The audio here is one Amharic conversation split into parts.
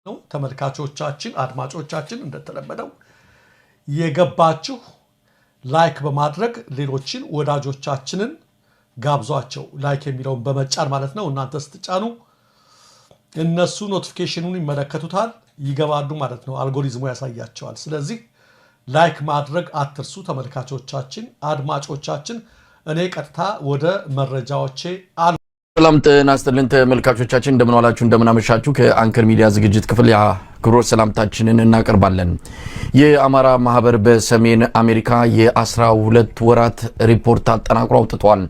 ነው ተመልካቾቻችን አድማጮቻችን እንደተለመደው የገባችሁ ላይክ በማድረግ ሌሎችን ወዳጆቻችንን ጋብዟቸው ላይክ የሚለውን በመጫን ማለት ነው እናንተ ስትጫኑ እነሱ ኖቲፊኬሽኑን ይመለከቱታል ይገባሉ ማለት ነው አልጎሪዝሙ ያሳያቸዋል ስለዚህ ላይክ ማድረግ አትርሱ ተመልካቾቻችን አድማጮቻችን እኔ ቀጥታ ወደ መረጃዎቼ ሰላም ጤና ይስጥልን ተመልካቾቻችን እንደምን ዋላችሁ እንደምን አመሻችሁ ከአንከር ሚዲያ ዝግጅት ክፍል ክብር ሰላምታችንን እናቀርባለን የአማራ ማህበር በሰሜን አሜሪካ የ12 ወራት ሪፖርት አጠናቅሮ አውጥቷል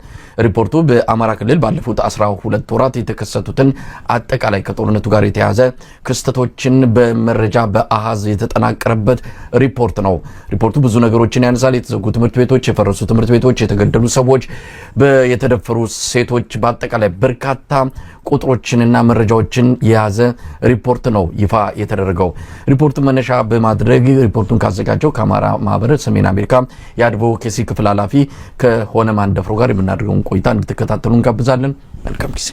ሪፖርቱ በአማራ ክልል ባለፉት 12 ወራት የተከሰቱትን አጠቃላይ ከጦርነቱ ጋር የተያዘ ክስተቶችን በመረጃ በአሃዝ የተጠናቀረበት ሪፖርት ነው ሪፖርቱ ብዙ ነገሮችን ያነሳል የተዘጉ ትምህርት ቤቶች የፈረሱ ትምህርት ቤቶች የተገደሉ ሰዎች የተደፈሩ ሴቶች በአጠቃላይ በርካታ ቁጥሮችንና መረጃዎችን የያዘ ሪፖርት ነው ይፋ የተደረገው ሪፖርቱ መነሻ በማድረግ ሪፖርቱን ካዘጋጀው ከአማራ ማህበር ሰሜን አሜሪካ የአድቮኬሲ ክፍል ኃላፊ ከሆነ ማንደፍሮ ጋር የምናደርገውን ቆይታ እንድትከታተሉ እንጋብዛለን መልካም ጊዜ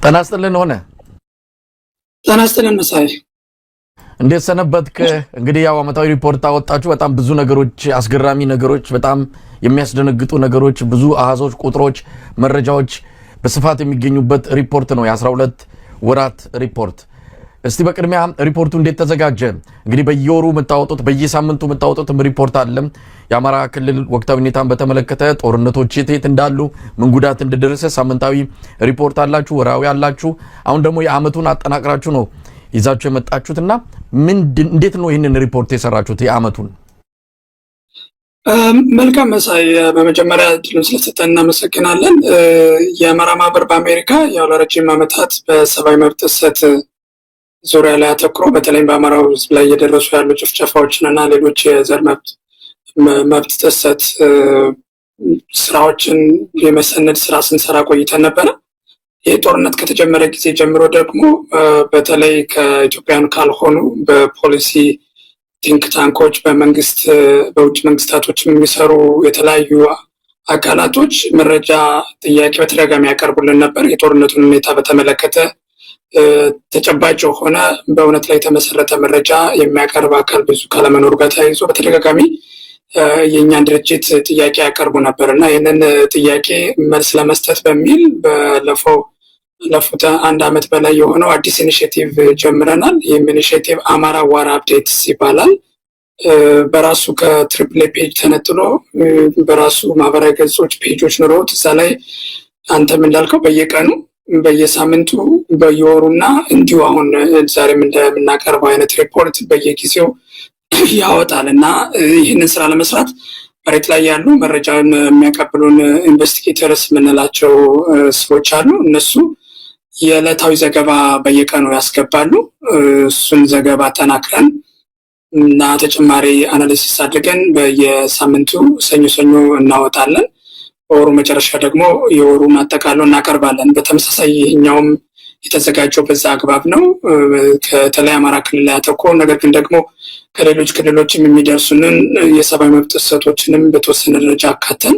ተናስተልን ሆነ ተናስተልን መሳይ እንዴት ሰነበትከ እንግዲህ ያው አመታዊ ሪፖርት አወጣችሁ በጣም ብዙ ነገሮች አስገራሚ ነገሮች በጣም የሚያስደነግጡ ነገሮች ብዙ አሃዞች ቁጥሮች መረጃዎች በስፋት የሚገኙበት ሪፖርት ነው የ12 ወራት ሪፖርት እስቲ በቅድሚያ ሪፖርቱ እንዴት ተዘጋጀ እንግዲህ በየወሩ መታወጡት በየሳምንቱ መታወጡት ሪፖርት አለ የአማራ ክልል ወቅታዊ ሁኔታን በተመለከተ ጦርነቶች የት እንዳሉ ምን ጉዳት እንደደረሰ ሳምንታዊ ሪፖርት አላችሁ ወራዊ አላችሁ አሁን ደግሞ የአመቱን አጠናቅራችሁ ነው ይዛችሁ የመጣችሁትና እንዴት ነው ይሄንን ሪፖርት የሰራችሁት የአመቱን መልካም መሳይ በመጀመሪያ ድሉን ስለሰጠን እናመሰግናለን የአማራ ማህበር በአሜሪካ ያው ለረጅም ዓመታት በሰብአዊ መብት ጥሰት ዙሪያ ላይ አተኩሮ በተለይ በአማራው ህዝብ ላይ እየደረሱ ያሉ ጭፍጨፋዎችንና ሌሎች የዘር መብት ጥሰት ስራዎችን የመሰነድ ስራ ስንሰራ ቆይተን ነበረ ይህ ጦርነት ከተጀመረ ጊዜ ጀምሮ ደግሞ በተለይ ከኢትዮጵያን ካልሆኑ በፖሊሲ ቲንክ ታንኮች በመንግስት በውጭ መንግስታቶች የሚሰሩ የተለያዩ አካላቶች መረጃ ጥያቄ በተደጋጋሚ ያቀርቡልን ነበር የጦርነቱን ሁኔታ በተመለከተ ተጨባጭ ሆነ በእውነት ላይ የተመሰረተ መረጃ የሚያቀርብ አካል ብዙ ካለመኖር ጋር ተያይዞ በተደጋጋሚ የኛን ድርጅት ጥያቄ ያቀርቡ ነበርና ይሄንን ጥያቄ መልስ ለመስጠት በሚል ለፉት አንድ አመት በላይ የሆነው አዲስ ኢኒሼቲቭ ጀምረናል ይህም ኢኒሼቲቭ አማራ ዋር አፕዴትስ ይባላል በራሱ ከትሪፕል ፔጅ ተነጥሎ በራሱ ማህበራዊ ገጾች ፔጆች ኖሮት እዛ ላይ አንተም እንዳልከው በየቀኑ በየሳምንቱ በየወሩና እንዲሁ አሁን ዛሬም እንደምናቀርበው አይነት ሪፖርት በየጊዜው ያወጣልና ይህንን ስራ ለመስራት መሬት ላይ ያሉ መረጃን የሚያቀብሉን ኢንቨስቲጌተርስ የምንላቸው ሰዎች አሉ እነሱ የዕለታዊ ዘገባ በየቀኑ ያስገባሉ እሱን ዘገባ ተናክረን እና ተጨማሪ አናሊሲስ አድርገን በየሳምንቱ ሰኞ እናወጣለን ወሩ መጨረሻ ደግሞ የወሩን አጠቃሎ እናቀርባለን በተመሳሳይ ይሄኛውም የተዘጋጀው በዛ አግባብ ነው ከተለይ አማራ ክልል ላይ ያተኮረ ነገር ግን ደግሞ ከሌሎች ክልሎችም የሚደርሱንን የሰብአዊ መብት ጥሰቶችንም በተወሰነ ደረጃ አካተን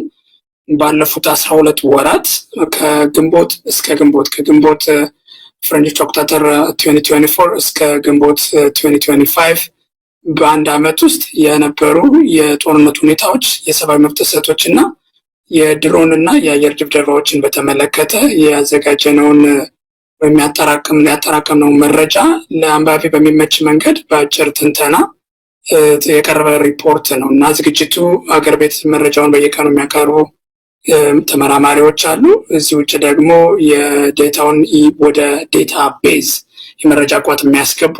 ባለፉት 12 ወራት ከግንቦት እስከ ግንቦት ፍሬንች ኦክቶበር 2024 እስከ ግንቦት 2025 በአንድ አመት ውስጥ የነበሩ የጦርነት ሁኔታዎች የሰብአዊ መብት ጥሰቶችና የድሮን እና የአየር ድብደባዎችን በተመለከተ ያዘጋጀነውን ያጠራቀምነው መረጃ ለአንባቢ በሚመች መንገድ በአጭር ትንተና የቀረበ ሪፖርት ነው እና ዝግጅቱ አገር ቤት መረጃውን በየቀኑ የሚያቀርቡ ተመራማሪዎች አሉ እዚህ ውጭ ደግሞ የዴታውን ወደ ዴታ ቤዝ የመረጃ ቋት የሚያስገቡ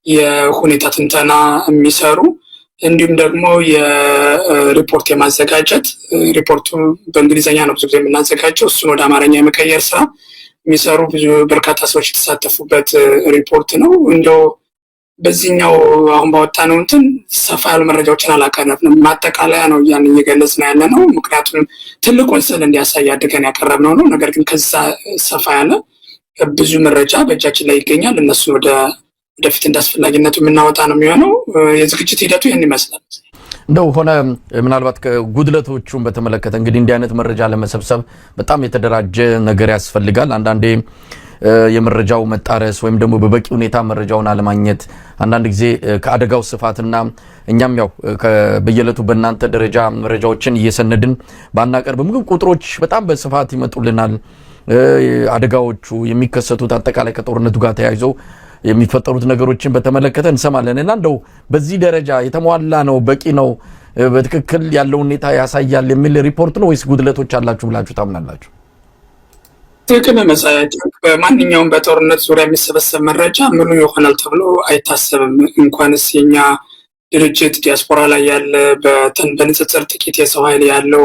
የሁኔታ ትንተና የሚሰሩ እንዲሁም ደግሞ የሪፖርት የማዘጋጀት ሪፖርቱ በእንግሊዘኛ ነው ብዙ ጊዜ የምናዘጋጀው እሱን ወደ አማርኛ የመቀየር ስራ የሚሰሩ ብዙ በርካታ ሰዎች የተሳተፉበት ሪፖርት ነው እንደው በዚህኛው አሁን ባወጣነው እንትን ሰፋ ያሉ መረጃዎችን አላቀረብንም ማጠቃለያ ነው ያን እየገለጽን ያለነው ምክንያቱም ትልቁን ስዕል እንዲያሳይ አድርገን ያቀረብነው ነው ነገር ግን ከዛ ሰፋ ያለ ብዙ መረጃ በእጃችን ላይ ይገኛል እነሱ ወደ ወደፊት እንዳስፈላጊነቱ የምናወጣ ነው የሚሆነው። የዝግጅት ሂደቱ ይህን ይመስላል። እንደው ሆነ ምናልባት ከጉድለቶቹን በተመለከተ እንግዲህ እንዲህ አይነት መረጃ ለመሰብሰብ በጣም የተደራጀ ነገር ያስፈልጋል። አንዳንዴ የመረጃው መጣረስ ወይም ደግሞ በበቂ ሁኔታ መረጃውን አለማግኘት አንዳንድ ጊዜ ከአደጋው ስፋትና እኛም ያው በየለቱ በእናንተ ደረጃ መረጃዎችን እየሰነድን ባናቀርብም ግን ቁጥሮች በጣም በስፋት ይመጡልናል። አደጋዎቹ የሚከሰቱት አጠቃላይ ከጦርነቱ ጋር ተያይዞ የሚፈጠሩት ነገሮችን በተመለከተ እንሰማለን እና እንደው በዚህ ደረጃ የተሟላ ነው በቂ ነው በትክክል ያለው ሁኔታ ያሳያል የሚል ሪፖርት ነው ወይስ ጉድለቶች አላችሁ ብላችሁ ታምናላችሁ? ትክክል መሳያቸው በማንኛውም በጦርነት ዙሪያ የሚሰበሰብ መረጃ ሙሉ ይሆናል ተብሎ አይታሰብም። እንኳንስ የኛ ድርጅት ዲያስፖራ ላይ ያለ በንጽጽር ጥቂት የሰው ኃይል ያለው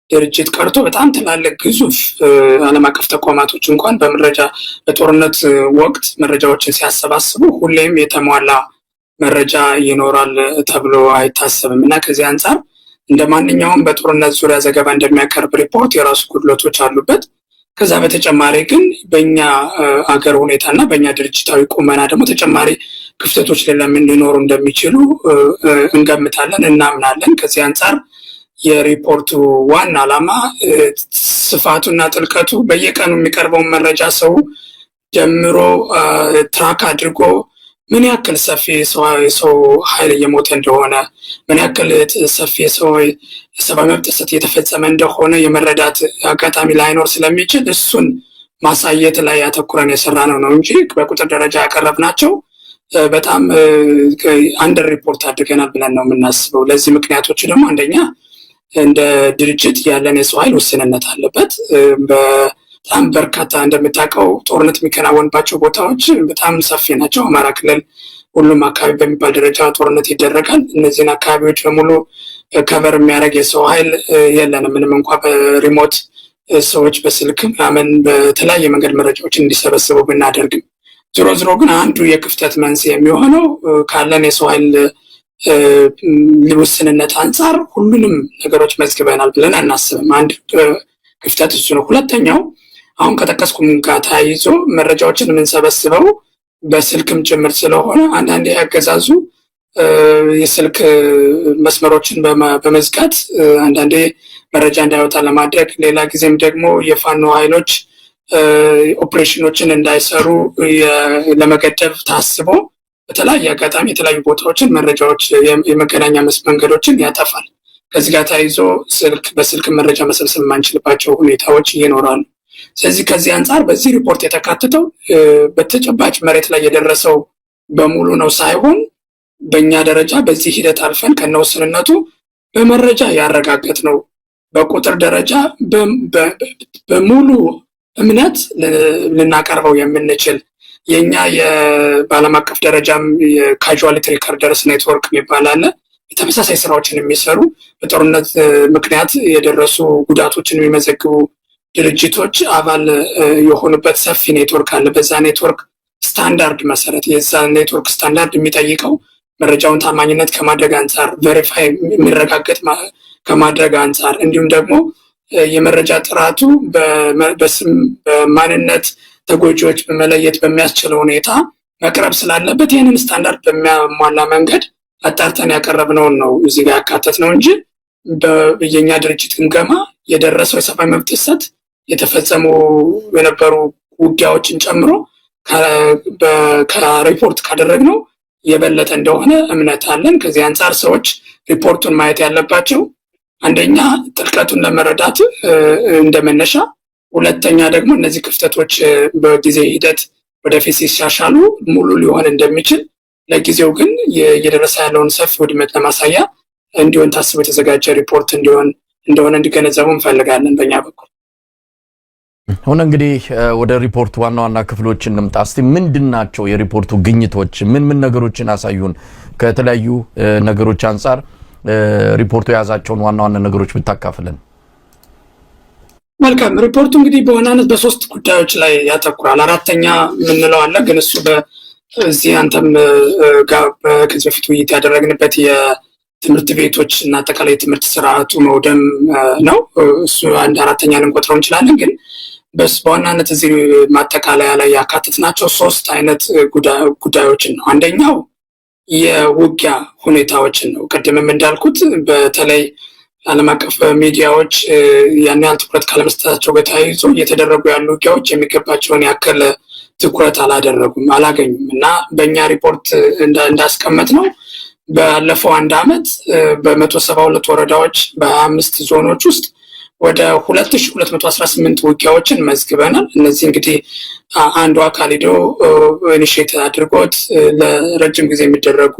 ድርጅት ቀርቶ በጣም ትላልቅ ግዙፍ ዓለም አቀፍ ተቋማቶች እንኳን በመረጃ በጦርነት ወቅት መረጃዎችን ሲያሰባስቡ ሁሌም የተሟላ መረጃ ይኖራል ተብሎ አይታሰብም እና ከዚህ አንጻር እንደ ማንኛውም በጦርነት ዙሪያ ዘገባ እንደሚያቀርብ ሪፖርት የራሱ ጉድለቶች አሉበት። ከዛ በተጨማሪ ግን በእኛ አገር ሁኔታና በእኛ ድርጅታዊ ቁመና ደግሞ ተጨማሪ ክፍተቶች ለምን ሊኖሩ እንደሚችሉ እንገምታለን፣ እናምናለን። ከዚህ አንጻር የሪፖርቱ ዋና ዓላማ ስፋቱና ጥልቀቱ በየቀኑ የሚቀርበውን መረጃ ሰው ጀምሮ ትራክ አድርጎ ምን ያክል ሰፊ ሰው ኃይል እየሞተ እንደሆነ ምን ያክል ሰፊ የሰብአዊ መብት ጥሰት እየተፈጸመ እንደሆነ የመረዳት አጋጣሚ ላይኖር ስለሚችል እሱን ማሳየት ላይ ያተኩረን የሰራነው ነው እንጂ በቁጥር ደረጃ ያቀረብናቸው በጣም አንደር ሪፖርት አድርገናል ብለን ነው የምናስበው። ለዚህ ምክንያቶቹ ደግሞ አንደኛ እንደ ድርጅት ያለን የሰው ኃይል ውስንነት አለበት። በጣም በርካታ እንደምታውቀው ጦርነት የሚከናወንባቸው ቦታዎች በጣም ሰፊ ናቸው። አማራ ክልል ሁሉም አካባቢ በሚባል ደረጃ ጦርነት ይደረጋል። እነዚህን አካባቢዎች በሙሉ ከቨር የሚያደርግ የሰው ኃይል የለንም። ምንም እንኳ በሪሞት ሰዎች በስልክ ምናምን በተለያየ መንገድ መረጃዎችን እንዲሰበስቡ ብናደርግም ዞሮ ዞሮ ግን አንዱ የክፍተት መንስኤ የሚሆነው ካለን የሰው ኃይል ውስንነት አንጻር ሁሉንም ነገሮች መዝግበናል ብለን አናስብም። አንድ ክፍተት እሱ ነው። ሁለተኛው አሁን ከጠቀስኩም ጋር ተያይዞ መረጃዎችን የምንሰበስበው በስልክም ጭምር ስለሆነ አንዳንዴ ያገዛዙ የስልክ መስመሮችን በመዝጋት አንዳንዴ መረጃ እንዳይወጣ ለማድረግ፣ ሌላ ጊዜም ደግሞ የፋኖ ኃይሎች ኦፕሬሽኖችን እንዳይሰሩ ለመገደብ ታስቦ በተለያየ አጋጣሚ የተለያዩ ቦታዎችን መረጃዎች የመገናኛ መንገዶችን ያጠፋል። ከዚህ ጋር ተያይዞ በስልክ መረጃ መሰብሰብ የማንችልባቸው ሁኔታዎች ይኖራሉ። ስለዚህ ከዚህ አንጻር በዚህ ሪፖርት የተካተተው በተጨባጭ መሬት ላይ የደረሰው በሙሉ ነው ሳይሆን በእኛ ደረጃ በዚህ ሂደት አልፈን ከነውስንነቱ በመረጃ ያረጋገጥ ነው። በቁጥር ደረጃ በሙሉ እምነት ልናቀርበው የምንችል የኛ በዓለም አቀፍ ደረጃም የካዡዋሊቲ ሪከርደርስ ኔትወርክ የሚባል አለ። ተመሳሳይ ስራዎችን የሚሰሩ በጦርነት ምክንያት የደረሱ ጉዳቶችን የሚመዘግቡ ድርጅቶች አባል የሆኑበት ሰፊ ኔትወርክ አለ። በዛ ኔትወርክ ስታንዳርድ መሰረት የዛ ኔትወርክ ስታንዳርድ የሚጠይቀው መረጃውን ታማኝነት ከማድረግ አንጻር ቬሪፋይ የሚረጋገጥ ከማድረግ አንጻር እንዲሁም ደግሞ የመረጃ ጥራቱ በስም በማንነት ተጎጂዎች በመለየት በሚያስችለው ሁኔታ መቅረብ ስላለበት ይህንን ስታንዳርድ በሚያሟላ መንገድ አጣርተን ያቀረብነውን ነው እዚህ ጋር ያካተት ነው እንጂ በየኛ ድርጅት ግምገማ የደረሰው የሰብአዊ መብት ጥሰት የተፈጸሙ የነበሩ ውጊያዎችን ጨምሮ ከሪፖርት ካደረግነው የበለጠ እንደሆነ እምነት አለን። ከዚህ አንጻር ሰዎች ሪፖርቱን ማየት ያለባቸው አንደኛ ጥልቀቱን ለመረዳት እንደመነሻ፣ ሁለተኛ ደግሞ እነዚህ ክፍተቶች በጊዜ ሂደት ወደፊት ሲሻሻሉ ሙሉ ሊሆን እንደሚችል፣ ለጊዜው ግን እየደረሰ ያለውን ሰፊ ውድመት ለማሳያ እንዲሆን ታስቦ የተዘጋጀ ሪፖርት እንደሆነ እንዲገነዘቡ እንፈልጋለን በእኛ በኩል። አሁን እንግዲህ ወደ ሪፖርት ዋና ዋና ክፍሎች እንምጣ። እስቲ ምንድናቸው የሪፖርቱ ግኝቶች? ምን ነገሮችን አሳዩን? ከተለያዩ ነገሮች አንጻር ሪፖርቱ የያዛቸውን ዋና ዋና ነገሮች ብታካፍለን። መልካም። ሪፖርቱ እንግዲህ በዋናነት በሶስት ጉዳዮች ላይ ያተኩራል። አራተኛ የምንለው አለ፣ ግን እሱ በዚህ አንተም ጋር ከዚህ በፊት ውይይት ያደረግንበት የትምህርት ቤቶች እና አጠቃላይ የትምህርት ስርዓቱ መውደም ነው። እሱ አንድ አራተኛ ልንቆጥረው እንችላለን። ግን በዋናነት እዚህ ማጠቃለያ ላይ ያካተትናቸው 3 አይነት ጉዳዮችን ነው። አንደኛው የውጊያ ሁኔታዎችን ነው። ቅድምም እንዳልኩት በተለይ ዓለም አቀፍ ሚዲያዎች ያን ያህል ትኩረት ካለመስጠታቸው ጋር ተያይዞ እየተደረጉ ያሉ ውጊያዎች የሚገባቸውን ያክል ትኩረት አላገኙም እና በእኛ ሪፖርት እንዳስቀመጥ ነው ባለፈው 1 ዓመት በ172 ወረዳዎች በ25 ዞኖች ውስጥ ወደ 2218 ውጊያዎችን መዝግበናል። እነዚህ እንግዲህ አንዱ አካል ሄዶ ኢኒሼት አድርጎት ለረጅም ጊዜ የሚደረጉ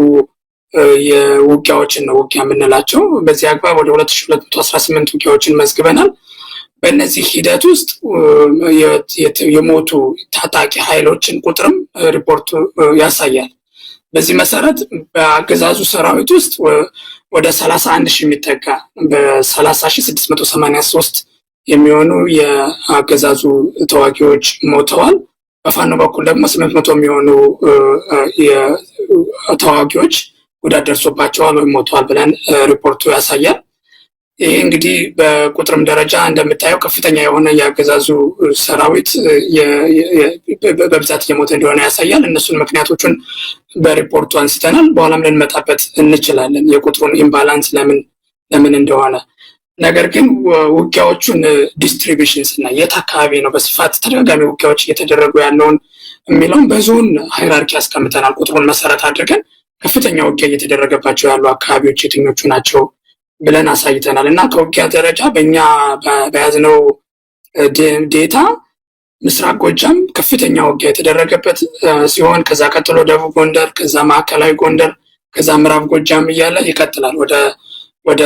የውጊያዎችን ነው ውጊያ የምንላቸው። በዚህ አግባብ ወደ 2218 ውጊያዎችን መዝግበናል። በእነዚህ ሂደት ውስጥ የሞቱ ታጣቂ ኃይሎችን ቁጥርም ሪፖርቱ ያሳያል። በዚህ መሰረት በአገዛዙ ሰራዊት ውስጥ ወደ 31000 የሚጠጋ በ30683 የሚሆኑ የአገዛዙ ተዋጊዎች ሞተዋል። በፋኖ በኩል ደግሞ 800 የሚሆኑ ተዋጊዎች ጉዳት ደርሶባቸዋል ወይም ሞተዋል ብለን ሪፖርቱ ያሳያል። ይሄ እንግዲህ በቁጥርም ደረጃ እንደምታየው ከፍተኛ የሆነ የአገዛዙ ሰራዊት በብዛት እየሞተ እንደሆነ ያሳያል። እነሱን ምክንያቶቹን በሪፖርቱ አንስተናል። በኋላም ልንመጣበት እንችላለን የቁጥሩን ኢምባላንስ ለምን እንደሆነ። ነገር ግን ውጊያዎቹን ዲስትሪቢዩሽን ስናይ የት አካባቢ ነው በስፋት ተደጋጋሚ ውጊያዎች እየተደረጉ ያለውን የሚለውን በዞን ሃይራርኪ ያስቀምጠናል። ቁጥሩን መሰረት አድርገን ከፍተኛ ውጊያ እየተደረገባቸው ያሉ አካባቢዎች የትኞቹ ናቸው ብለን አሳይተናል እና ከውጊያ ደረጃ በእኛ በያዝነው ዴታ ምስራቅ ጎጃም ከፍተኛ ውጊያ የተደረገበት ሲሆን ከዛ ቀጥሎ ደቡብ ጎንደር፣ ከዛ ማዕከላዊ ጎንደር፣ ከዛ ምዕራብ ጎጃም እያለ ይቀጥላል። ወደ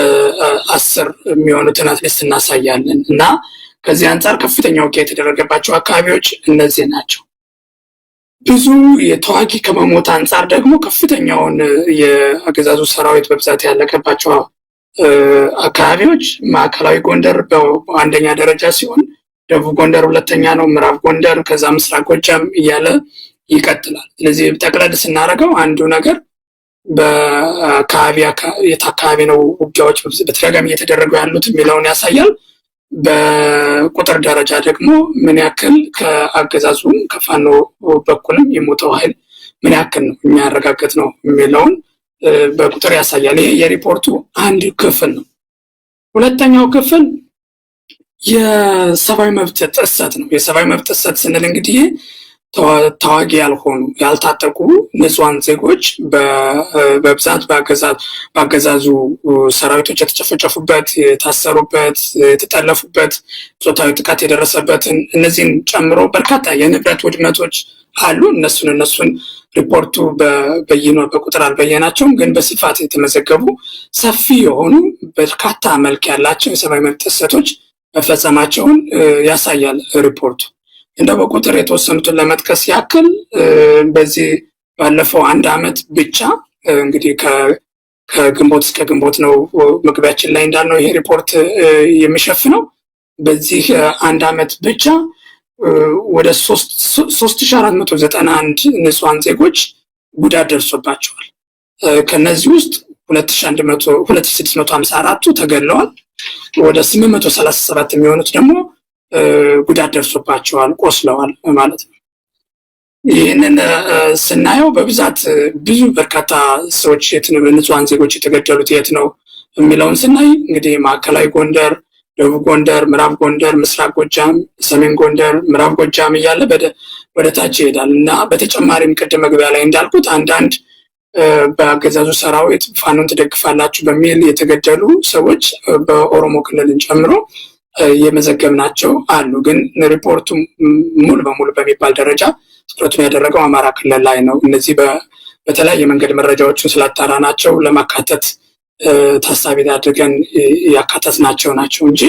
10 የሚሆኑትን አትሊስት እናሳያለን እና ከዚህ አንጻር ከፍተኛ ውጊያ የተደረገባቸው አካባቢዎች እነዚህ ናቸው። ብዙ የተዋጊ ከመሞት አንጻር ደግሞ ከፍተኛውን የአገዛዙ ሰራዊት በብዛት ያለቀባቸው አካባቢዎች ማዕከላዊ ጎንደር በአንደኛ ደረጃ ሲሆን ደቡብ ጎንደር ሁለተኛ ነው፣ ምዕራብ ጎንደር፣ ከዛ ምስራቅ ጎጃም እያለ ይቀጥላል። ስለዚህ ጠቅለል ስናደርገው አንዱ ነገር የት አካባቢ ነው ውጊያዎች በተደጋጋሚ እየተደረጉ ያሉት የሚለውን ያሳያል። በቁጥር ደረጃ ደግሞ ምን ያክል ከአገዛዙም ከፋኖ በኩልም የሞተው ኃይል ምን ያክል ነው የሚያረጋግጥ ነው የሚለውን በቁጥር ያሳያል። ይሄ የሪፖርቱ አንድ ክፍል ነው። ሁለተኛው ክፍል የሰብአዊ መብት ጥሰት ነው። የሰብአዊ መብት ጥሰት ስንል እንግዲህ ተዋጊ ያልሆኑ ያልታጠቁ ንጹሃን ዜጎች በብዛት በአገዛዙ ሰራዊቶች የተጨፈጨፉበት፣ የታሰሩበት፣ የተጠለፉበት፣ ጾታዊ ጥቃት የደረሰበትን እነዚህን ጨምሮ በርካታ የንብረት ውድመቶች አሉ። እነሱን ሪፖርቱ በቁጥር አልበየናቸውም፣ ግን በስፋት የተመዘገቡ ሰፊ የሆኑ በርካታ መልክ ያላቸው የሰብአዊ መብት ጥሰቶች መፈጸማቸውን ያሳያል ሪፖርቱ። እንደው በቁጥር የተወሰኑትን ለመጥቀስ ያክል በዚህ ባለፈው 1 ዓመት ብቻ እንግዲህ ከግንቦት እስከ ግንቦት ነው መግቢያችን ላይ እንዳልነው ይሄ ሪፖርት የሚሸፍነው። በዚህ 1 ዓመት ብቻ ወደ 3491 ንጹሃን ዜጎች ጉዳት ደርሶባቸዋል። ከነዚህ ውስጥ 2654ቱ ተገድለዋል። ወደ 837 የሚሆኑት ደግሞ ጉዳት ደርሶባቸዋል፣ ቆስለዋል ማለት ነው። ይህንን ስናየው በብዛት ብዙ በርካታ ሰዎች ንጹሃን ዜጎች የተገደሉት የት ነው የሚለውን ስናይ እንግዲህ ማዕከላዊ ጎንደር፣ ደቡብ ጎንደር፣ ምዕራብ ጎንደር፣ ምስራቅ ጎጃም፣ ሰሜን ጎንደር፣ ምዕራብ ጎጃም እያለ ወደ ታች ይሄዳል እና በተጨማሪም ቅድም መግቢያ ላይ እንዳልኩት አንዳንድ በአገዛዙ ሰራዊት ፋኖን ትደግፋላችሁ በሚል የተገደሉ ሰዎች በኦሮሞ ክልልን ጨምሮ የመዘገብናቸው አሉ። ግን ሪፖርቱ ሙሉ በሙሉ በሚባል ደረጃ ትኩረቱን ያደረገው አማራ ክልል ላይ ነው። እነዚህ በተለያየ መንገድ መረጃዎችን ስላጣራናቸው ለማካተት ታሳቢ አድርገን ያካተትናቸው ናቸው እንጂ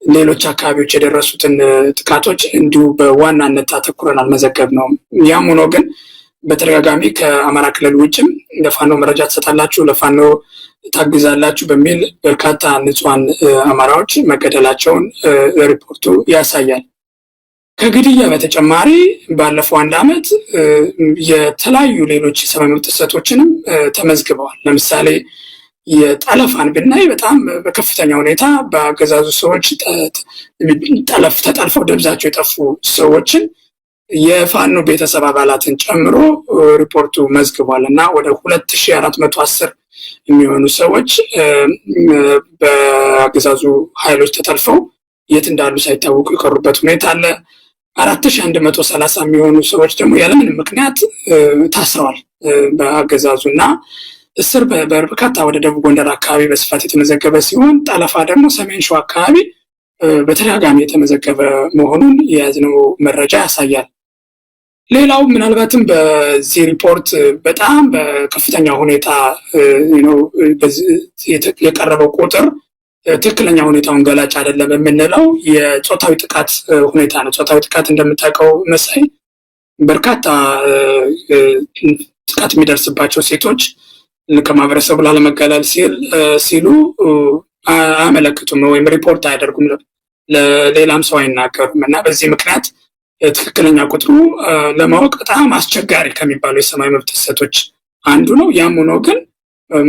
ሌሎች አካባቢዎች የደረሱትን ጥቃቶች እንዲሁ በዋናነት አተኩረን አልመዘገብነውም። ያም ሆኖ ግን በተደጋጋሚ ከአማራ ክልል ውጭም ለፋኖ መረጃ ትሰጣላችሁ፣ ለፋኖ ታግዛላችሁ በሚል በርካታ ንጹሃን አማራዎች መገደላቸውን ሪፖርቱ ያሳያል። ከግድያ በተጨማሪ ባለፈው 1 ዓመት የተለያዩ ሌሎች የሰብአዊ መብት ጥሰቶችንም ተመዝግበዋል። ለምሳሌ የጠለፋን ብናይ በጣም በከፍተኛ ሁኔታ በአገዛዙ ሰዎች ተጠልፈው ደብዛቸው የጠፉ ሰዎችን የፋኖ ቤተሰብ አባላትን ጨምሮ ሪፖርቱ መዝግቧል እና ወደ 2410 የሚሆኑ ሰዎች በአገዛዙ ኃይሎች ተጠልፈው የት እንዳሉ ሳይታወቁ የቀሩበት ሁኔታ አለ። 4130 የሚሆኑ ሰዎች ደግሞ ያለምንም ምክንያት ታስረዋል በአገዛዙ እና እስር በርካታ ወደ ደቡብ ጎንደር አካባቢ በስፋት የተመዘገበ ሲሆን ጠለፋ ደግሞ ሰሜን ሸዋ አካባቢ በተደጋጋሚ የተመዘገበ መሆኑን የያዝነው መረጃ ያሳያል። ሌላው ምናልባትም በዚህ ሪፖርት በጣም በከፍተኛ ሁኔታ የቀረበው ቁጥር ትክክለኛ ሁኔታውን ገላጭ አይደለም የምንለው የጾታዊ ጥቃት ሁኔታ ነው። ጾታዊ ጥቃት እንደምታውቀው መሳይ በርካታ ጥቃት የሚደርስባቸው ሴቶች ከማህበረሰቡ ላለመገለል ሲሉ አያመለክቱም ወይም ሪፖርት አያደርጉም፣ ለሌላም ሰው አይናገሩም እና በዚህ ምክንያት ትክክለኛ ቁጥሩ ለማወቅ በጣም አስቸጋሪ ከሚባሉ የሰብአዊ መብት ጥሰቶች አንዱ ነው። ያም ሆኖ ግን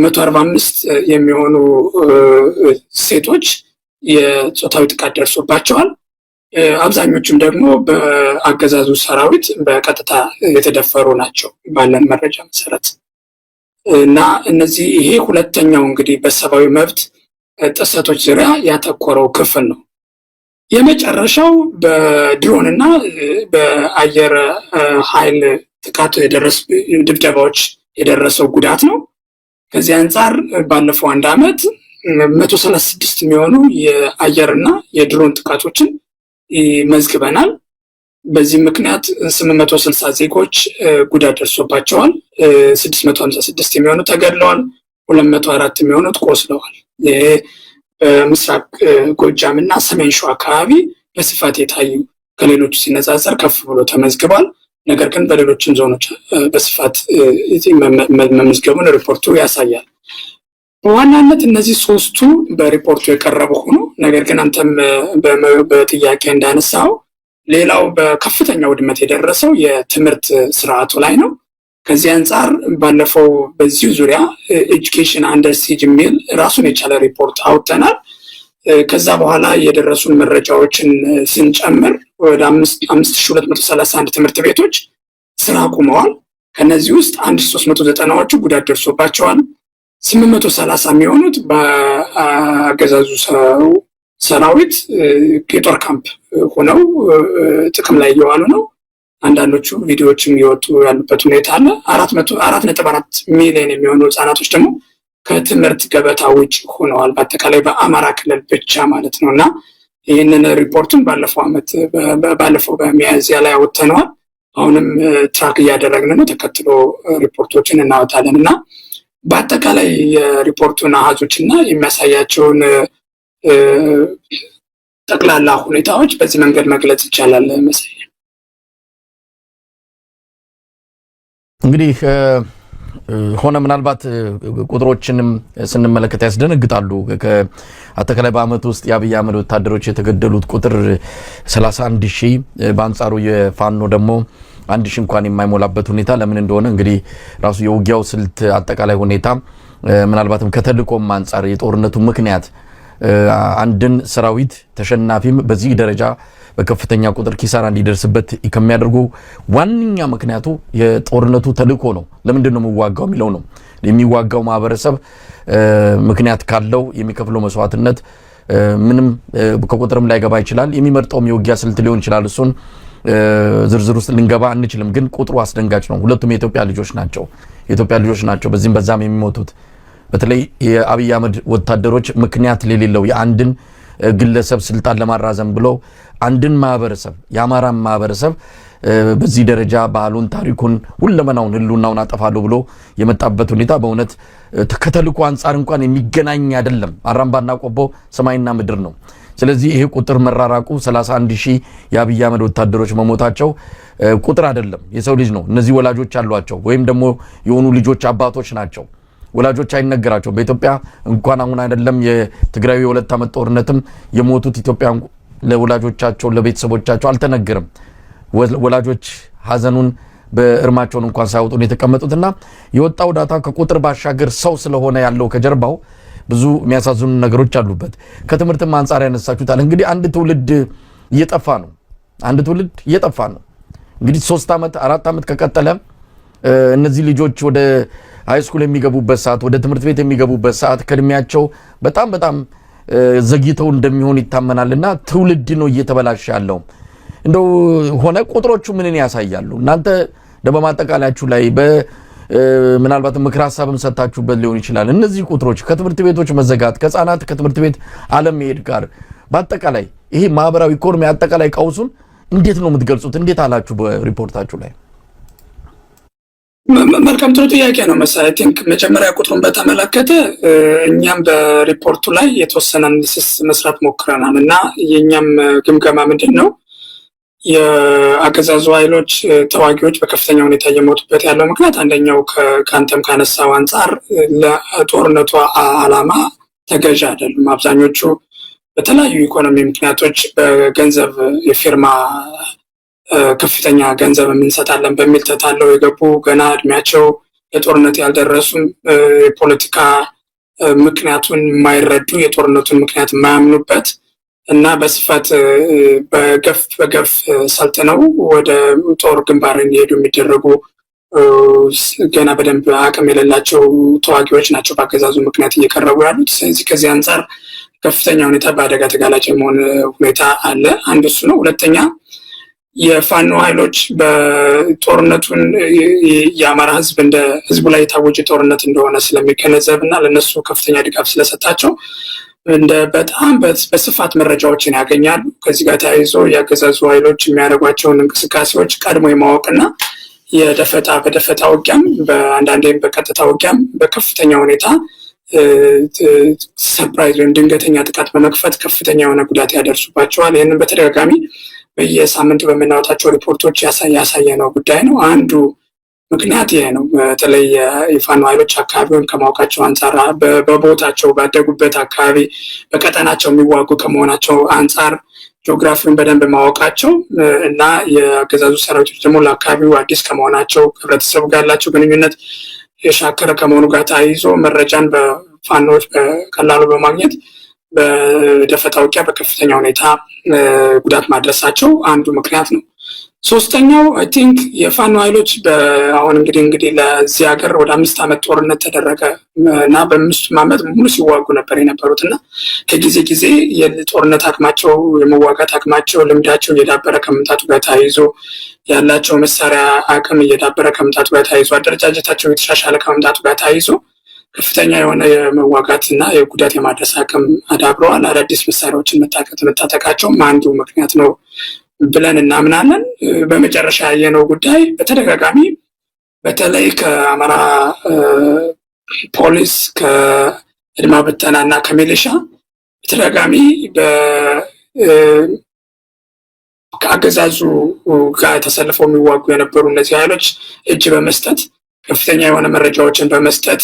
145 የሚሆኑ ሴቶች የጾታዊ ጥቃት ደርሶባቸዋል። አብዛኞቹም ደግሞ በአገዛዙ ሰራዊት በቀጥታ የተደፈሩ ናቸው ባለን መረጃ መሰረት እና ይሄ ሁለተኛው እንግዲህ በሰብአዊ መብት ጥሰቶች ዙሪያ ያተኮረው ክፍል ነው። የመጨረሻው በድሮንና በአየር ኃይል ጥቃት ድብደባዎች የደረሰው ጉዳት ነው። ከዚህ አንጻር ባለፈው አንድ ዓመት 136 የሚሆኑ የአየርና የድሮን ጥቃቶችን መዝግበናል። በዚህ ምክንያት 860 ዜጎች ጉዳት ደርሶባቸዋል። 656 የሚሆኑ ተገድለዋል። 204 የሚሆኑት ቆስለዋል። ይሄ በምስራቅ ጎጃም እና ሰሜን ሸዋ አካባቢ በስፋት የታዩ ከሌሎቹ ሲነጻጸር ከፍ ብሎ ተመዝግቧል። ነገር ግን በሌሎችም ዞኖች በስፋት መመዝገቡን ሪፖርቱ ያሳያል። በዋናነት እነዚህ ሶስቱ በሪፖርቱ የቀረቡ ሆኖ ነገር ግን አንተም በጥያቄ እንዳነሳው ሌላው በከፍተኛ ውድመት የደረሰው የትምህርት ስርዓቱ ላይ ነው። ከዚህ አንጻር ባለፈው በዚሁ ዙሪያ ኤጁኬሽን አንደር ሲጅ የሚል ራሱን የቻለ ሪፖርት አውጥተናል። ከዛ በኋላ የደረሱን መረጃዎችን ስንጨምር ወደ 5231 ትምህርት ቤቶች ስራ አቁመዋል። ከነዚህ ውስጥ 1390ዎቹ ጉዳት ደርሶባቸዋል። 830 የሚሆኑት በአገዛዙ ሰራዊት የጦር ካምፕ ሆነው ጥቅም ላይ እየዋሉ ነው። አንዳንዶቹ ቪዲዮዎችም እየወጡ ያሉበት ሁኔታ አለ። 4.4 ሚሊዮን የሚሆኑ ህጻናቶች ደግሞ ከትምህርት ገበታ ውጭ ሆነዋል። በአጠቃላይ በአማራ ክልል ብቻ ማለት ነው እና ይህንን ሪፖርቱን ባለፈው በሚያዝያ ላይ አወጥተነዋል። አሁንም ትራክ እያደረግን ነው። ተከትሎ ሪፖርቶችን እናወጣለን እና በአጠቃላይ የሪፖርቱን አሃዞች እና የሚያሳያቸውን ጠቅላላ ሁኔታዎች በዚህ መንገድ መግለጽ ይቻላል መሰለኝ። እንግዲህ ሆነ ምናልባት ቁጥሮችንም ስንመለከት ያስደነግጣሉ። አጠቃላይ በአመት ውስጥ የአብይ አህመድ ወታደሮች የተገደሉት ቁጥር 31,000 በአንጻሩ የፋኖ ደግሞ 1,000 እንኳን የማይሞላበት ሁኔታ ለምን እንደሆነ እንግዲህ ራሱ የውጊያው ስልት አጠቃላይ ሁኔታ ምናልባትም ከተልእኮም አንጻር የጦርነቱ ምክንያት አንድን ሰራዊት ተሸናፊም በዚህ ደረጃ በከፍተኛ ቁጥር ኪሳራ እንዲደርስበት ከሚያደርጉ ዋነኛ ምክንያቱ የጦርነቱ ተልእኮ ነው። ለምንድን ነው የሚዋጋው የሚለው ነው። የሚዋጋው ማህበረሰብ ምክንያት ካለው የሚከፍለው መስዋዕትነት ምንም ከቁጥርም ላይ ገባ ይችላል። የሚመርጠውም የውጊያ ስልት ሊሆን ይችላል። እሱን ዝርዝር ውስጥ ልንገባ አንችልም። ግን ቁጥሩ አስደንጋጭ ነው። ሁለቱም የኢትዮጵያ ልጆች ናቸው። በዚህም በዛም የሚሞቱት በተለይ የአብይ አህመድ ወታደሮች ምክንያት የሌለው የአንድን ግለሰብ ስልጣን ለማራዘም ብሎ አንድን ማህበረሰብ የአማራ ማህበረሰብ በዚህ ደረጃ ባህሉን፣ ታሪኩን፣ ሁለመናውን ህልውናውን አጠፋለሁ ብሎ የመጣበት ሁኔታ በእውነት ከተልእኮ አንጻር እንኳን የሚገናኝ አይደለም። አራምባና ቆቦ ሰማይና ምድር ነው። ስለዚህ ይሄ ቁጥር መራራቁ 31,000 የአብይ አህመድ ወታደሮች መሞታቸው ቁጥር አይደለም፣ የሰው ልጅ ነው። እነዚህ ወላጆች አሏቸው ወይም ደግሞ የሆኑ ልጆች አባቶች ናቸው። ወላጆች አይነገራቸው። በኢትዮጵያ እንኳን አሁን አይደለም የትግራይ የ2 ዓመት ጦርነትም የሞቱት ኢትዮጵያ ለወላጆቻቸው ለቤተሰቦቻቸው አልተነገረም። ወላጆች ሀዘኑን በእርማቸውን እንኳን ሳይወጡ ነው የተቀመጡትና የወጣው ዳታ ከቁጥር ባሻገር ሰው ስለሆነ ያለው ከጀርባው ብዙ የሚያሳዝኑ ነገሮች አሉበት። ከትምህርትም አንፃር ያነሳችሁታል። እንግዲህ አንድ ትውልድ እየጠፋ ነው። እንግዲህ 3 ዓመት 4 ዓመት ከቀጠለ እነዚህ ልጆች ወደ ሃይስኩል የሚገቡበት ሰዓት፣ ወደ ትምህርት ቤት የሚገቡበት ሰዓት ከእድሜያቸው በጣም ዘግይተው እንደሚሆን ይታመናልና ትውልድ ነው እየተበላሸ ያለው። እንደው ሆነ ቁጥሮቹ ምንን ያሳያሉ? እናንተ በማጠቃለያችሁ ላይ ምናልባት ምክር ሀሳብም ሰጣችሁበት ሊሆን ይችላል። እነዚህ ቁጥሮች ከትምህርት ቤቶች መዘጋት፣ ከህፃናት ከትምህርት ቤት አለመሄድ ጋር በአጠቃላይ ይሄ ማህበራዊ ኢኮኖሚ አጠቃላይ ቀውሱን እንዴት ነው የምትገልጹት? እንዴት አላችሁ በሪፖርታችሁ ላይ? መልካም ጥሩ ጥያቄ ነው መሰለኝ። ቲንክ መጀመሪያ ቁጥሩን በተመለከተ እኛም በሪፖርቱ ላይ የተወሰነ አናሊሲስ መስራት ሞክረናል እና የኛም ግምገማ ምንድን ነው የአገዛዙ ኃይሎች ተዋጊዎች በከፍተኛ ሁኔታ እየሞቱበት ያለው ምክንያት አንደኛው ከአንተም ካነሳው አንጻር ለጦርነቱ ዓላማ ተገዥ አይደሉም። አብዛኞቹ በተለያዩ ኢኮኖሚ ምክንያቶች በገንዘብ የፊርማ ከፍተኛ ገንዘብ እንሰጣለን በሚል ተታለው የገቡ ገና እድሜያቸው የጦርነት ያልደረሱም የፖለቲካ ምክንያቱን የማይረዱ የጦርነቱን ምክንያት የማያምኑበት እና በስፋት በገፍ ሰልጥነው ወደ ጦር ግንባር እንዲሄዱ የሚደረጉ ገና በደንብ አቅም የሌላቸው ተዋጊዎች ናቸው በአገዛዙ ምክንያት እየቀረቡ ያሉት። ስለዚህ ከዚህ አንጻር ከፍተኛ ሁኔታ በአደጋ ተጋላጭ የመሆን ሁኔታ አለ። አንዱ እሱ ነው። ሁለተኛ የፋኖ ኃይሎች በጦርነቱን የአማራ ህዝብ እንደ ህዝቡ ላይ የታወጀ ጦርነት እንደሆነ ስለሚገነዘብ እና ለነሱ ከፍተኛ ድጋፍ ስለሰጣቸው በጣም በስፋት መረጃዎችን ያገኛሉ። ከዚህ ጋር ተያይዞ የአገዛዙ ኃይሎች የሚያደርጓቸውን እንቅስቃሴዎች ቀድሞ የማወቅና በደፈጣ ውጊያም በአንዳንዴም በቀጥታ ውጊያም በከፍተኛ ሁኔታ ሰርፕራይዝ ወይም ድንገተኛ ጥቃት በመክፈት ከፍተኛ የሆነ ጉዳት ያደርሱባቸዋል። ይህንን በተደጋጋሚ በየሳምንቱ በምናወጣቸው ሪፖርቶች ያሳየነው ጉዳይ ነው። አንዱ ምክንያት ይሄ ነው። በተለይ የፋኖ ኃይሎች አካባቢውን ከማወቃቸው አንጻር በቦታቸው ባደጉበት አካባቢ በቀጠናቸው የሚዋጉ ከመሆናቸው አንጻር ጂኦግራፊውን በደንብ ማወቃቸው እና የአገዛዙ ሰራዊቶች ደግሞ ለአካባቢው አዲስ ከመሆናቸው ህብረተሰቡ ጋር ያላቸው ግንኙነት የሻከረ ከመሆኑ ጋር ተያይዞ መረጃን በፋኖዎች በቀላሉ በማግኘት በደፈጣ ውጊያ በከፍተኛ ሁኔታ ጉዳት ማድረሳቸው አንዱ ምክንያት ነው። ሶስተኛው አይ ቲንክ የፋኖ ኃይሎች አሁን እንግዲህ ለዚህ ሀገር ወደ 5 ዓመት ጦርነት ተደረገ እና በ5 ዓመት ሙሉ ሲዋጉ ነበር የነበሩት እና ከጊዜ ጊዜ የጦርነት አቅማቸው የመዋጋት አቅማቸው ልምዳቸው እየዳበረ ከመምጣቱ ጋር ተያይዞ ያላቸው መሳሪያ አቅም እየዳበረ ከመምጣቱ ጋር ተያይዞ አደረጃጀታቸው የተሻሻለ ከመምጣቱ ጋር ተያይዞ ከፍተኛ የሆነ የመዋጋትና የጉዳት የማድረስ አቅም አዳብረዋል። አዳዲስ መሳሪያዎችን መታጠቃቸውም አንዱ ምክንያት ነው ብለን እናምናለን። በመጨረሻ ያየነው ጉዳይ በተደጋጋሚ በተለይ ከአማራ ፖሊስ ከአድማ ብተና እና ከሚሊሻ በተደጋጋሚ ከአገዛዙ ጋር ተሰልፈው የሚዋጉ የነበሩ እነዚህ ኃይሎች እጅ በመስጠት ከፍተኛ የሆነ መረጃዎችን በመስጠት